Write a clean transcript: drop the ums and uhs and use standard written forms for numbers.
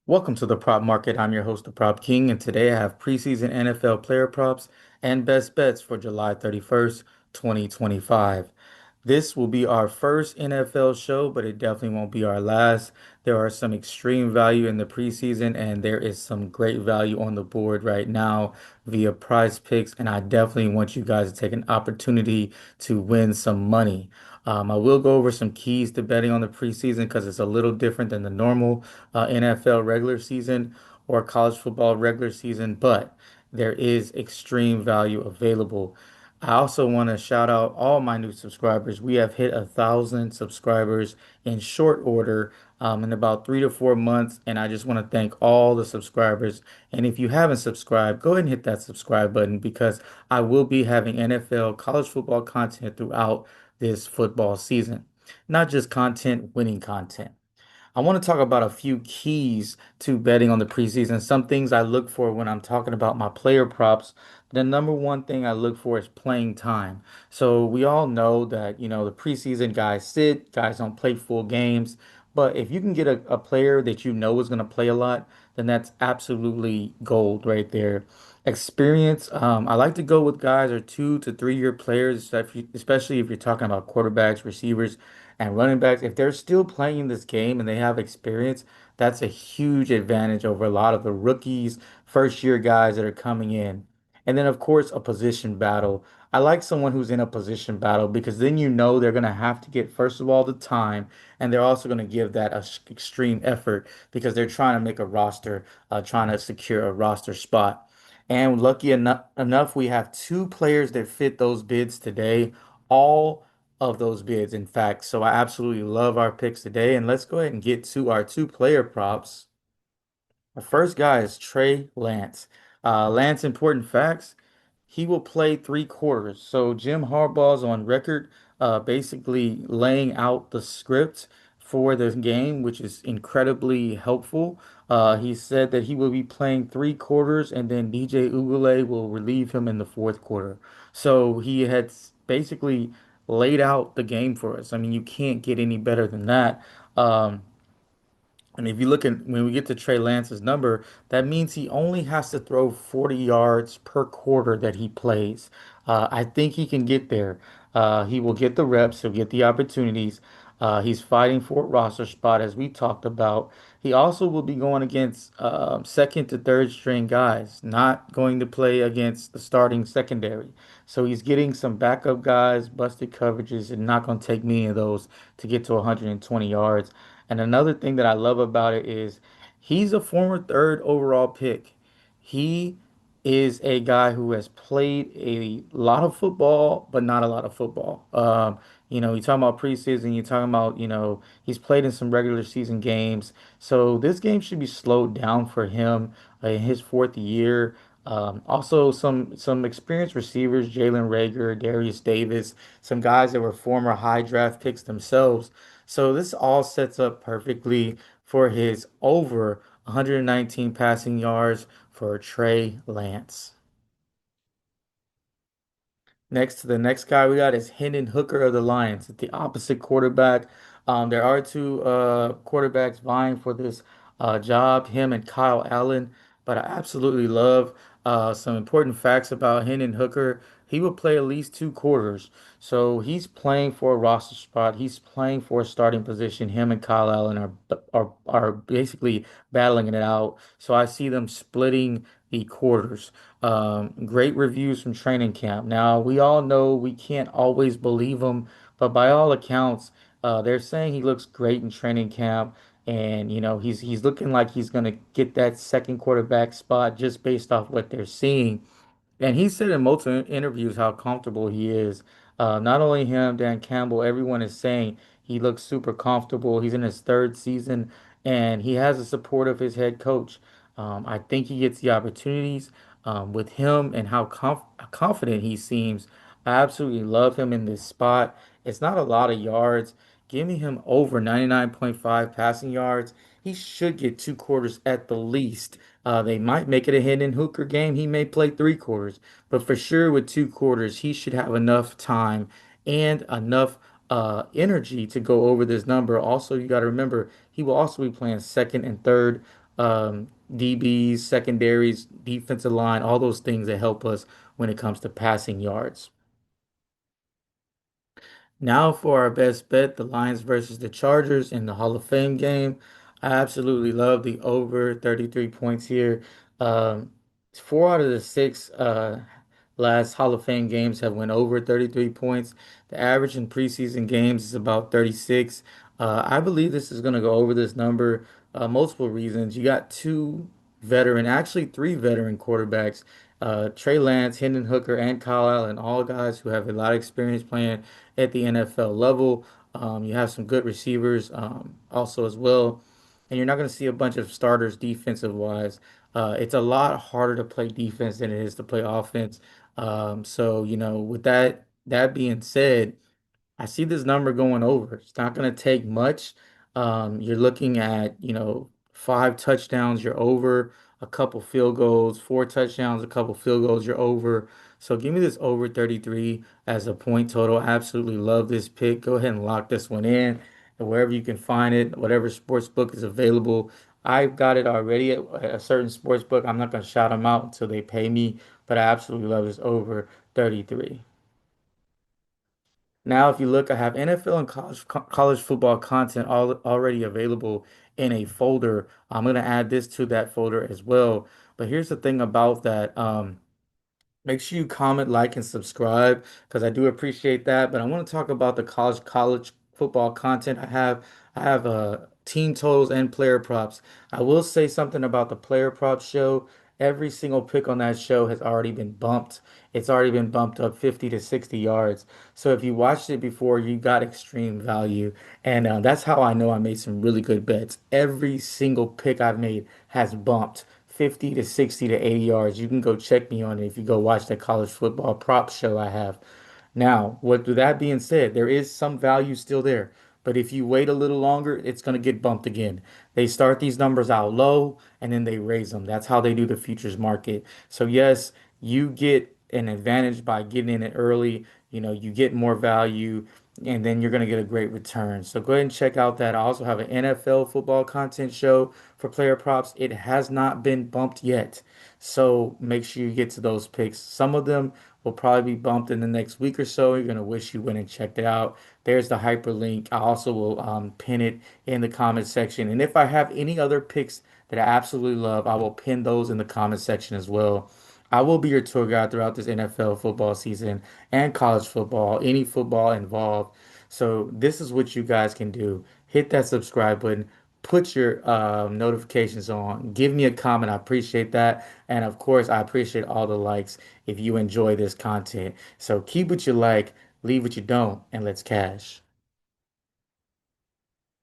Welcome to the Prop Market. I'm your host, the Prop King, and today I have preseason NFL player props and best bets for July 31st, 2025. This will be our first NFL show, but it definitely won't be our last. There are some extreme value in the preseason, and there is some great value on the board right now via prize picks, and I definitely want you guys to take an opportunity to win some money. I will go over some keys to betting on the preseason because it's a little different than the normal NFL regular season or college football regular season, but there is extreme value available. I also want to shout out all my new subscribers. We have hit 1,000 subscribers in short order in about 3 to 4 months, and I just want to thank all the subscribers. And if you haven't subscribed, go ahead and hit that subscribe button because I will be having NFL college football content throughout this football season. Not just content, winning content. I want to talk about a few keys to betting on the preseason, some things I look for when I'm talking about my player props. The number one thing I look for is playing time. So we all know that, the preseason guys sit, guys don't play full games. But if you can get a player that you know is going to play a lot, then that's absolutely gold right there. Experience, I like to go with guys or 2 to 3 year players, especially if you're talking about quarterbacks, receivers, and running backs. If they're still playing this game and they have experience, that's a huge advantage over a lot of the rookies, first year guys that are coming in. And then, of course, a position battle. I like someone who's in a position battle because then you know they're going to have to get, first of all, the time, and they're also going to give that a extreme effort because they're trying to make a roster, trying to secure a roster spot. And lucky enough, we have two players that fit those bids today, all of those bids, in fact. So I absolutely love our picks today. And let's go ahead and get to our two player props. Our first guy is Trey Lance. Lance, important facts. He will play 3 quarters. So Jim Harbaugh's on record, basically laying out the script for the game, which is incredibly helpful. He said that he will be playing 3 quarters and then DJ Ugule will relieve him in the fourth quarter. So he had basically laid out the game for us. I mean, you can't get any better than that. And if you look at when we get to Trey Lance's number, that means he only has to throw 40 yards per quarter that he plays. I think he can get there. He will get the reps, he'll get the opportunities. He's fighting for a roster spot, as we talked about. He also will be going against second to third string guys, not going to play against the starting secondary. So he's getting some backup guys, busted coverages, and not going to take many of those to get to 120 yards. And another thing that I love about it is he's a former third overall pick. He is a guy who has played a lot of football, but not a lot of football. You're talking about preseason, you're talking about, he's played in some regular season games. So this game should be slowed down for him in his fourth year. Also, some experienced receivers, Jalen Reagor, Darius Davis, some guys that were former high draft picks themselves. So this all sets up perfectly for his over 119 passing yards for Trey Lance. Next to the next guy we got is Henden Hooker of the Lions, at the opposite quarterback. There are two quarterbacks vying for this job, him and Kyle Allen. But I absolutely love some important facts about Henden Hooker. He will play at least 2 quarters, so he's playing for a roster spot. He's playing for a starting position. Him and Kyle Allen are basically battling it out. So I see them splitting the quarters. Great reviews from training camp. Now, we all know we can't always believe them, but by all accounts, they're saying he looks great in training camp, and he's looking like he's gonna get that second quarterback spot just based off what they're seeing. And he said in multiple interviews how comfortable he is. Not only him, Dan Campbell, everyone is saying he looks super comfortable. He's in his third season and he has the support of his head coach. I think he gets the opportunities with him and how confident he seems. I absolutely love him in this spot. It's not a lot of yards. Give me him over 99.5 passing yards. He should get 2 quarters at the least. They might make it a Hidden Hooker game. He may play 3 quarters, but for sure with 2 quarters, he should have enough time and enough energy to go over this number. Also, you got to remember he will also be playing second and third. DBs, secondaries, defensive line, all those things that help us when it comes to passing yards. Now for our best bet, the Lions versus the Chargers in the Hall of Fame game. I absolutely love the over 33 points here. Um, 4 out of the 6 last Hall of Fame games have went over 33 points. The average in preseason games is about 36. I believe this is going to go over this number. Multiple reasons. You got two veteran, actually three veteran quarterbacks, Trey Lance, Hendon Hooker, and Kyle Allen, all guys who have a lot of experience playing at the NFL level. You have some good receivers also as well, and you're not going to see a bunch of starters defensive wise. It's a lot harder to play defense than it is to play offense. So with that being said, I see this number going over. It's not going to take much. You're looking at, 5 touchdowns, you're over, a couple field goals, 4 touchdowns, a couple field goals, you're over. So give me this over 33 as a point total. I absolutely love this pick. Go ahead and lock this one in. And wherever you can find it, whatever sports book is available. I've got it already at a certain sports book. I'm not going to shout them out until they pay me, but I absolutely love this over 33. Now, if you look, I have NFL and college football content already available in a folder. I'm going to add this to that folder as well. But here's the thing about that. Make sure you comment, like, and subscribe because I do appreciate that. But I want to talk about the college football content. I have team totals and player props. I will say something about the player props show. Every single pick on that show has already been bumped. It's already been bumped up 50 to 60 yards. So if you watched it before, you got extreme value. And that's how I know I made some really good bets. Every single pick I've made has bumped 50 to 60 to 80 yards. You can go check me on it if you go watch the college football prop show I have. Now, with that being said, there is some value still there. But if you wait a little longer, it's going to get bumped again. They start these numbers out low and then they raise them. That's how they do the futures market. So, yes, you get an advantage by getting in it early. You get more value and then you're going to get a great return. So, go ahead and check out that. I also have an NFL football content show for player props. It has not been bumped yet. So, make sure you get to those picks. Some of them will probably be bumped in the next week or so. You're going to wish you went and checked it out. There's the hyperlink. I also will pin it in the comment section. And if I have any other picks that I absolutely love, I will pin those in the comment section as well. I will be your tour guide throughout this NFL football season and college football, any football involved. So this is what you guys can do. Hit that subscribe button. Put your notifications on. Give me a comment. I appreciate that. And of course, I appreciate all the likes if you enjoy this content. So keep what you like, leave what you don't, and let's cash.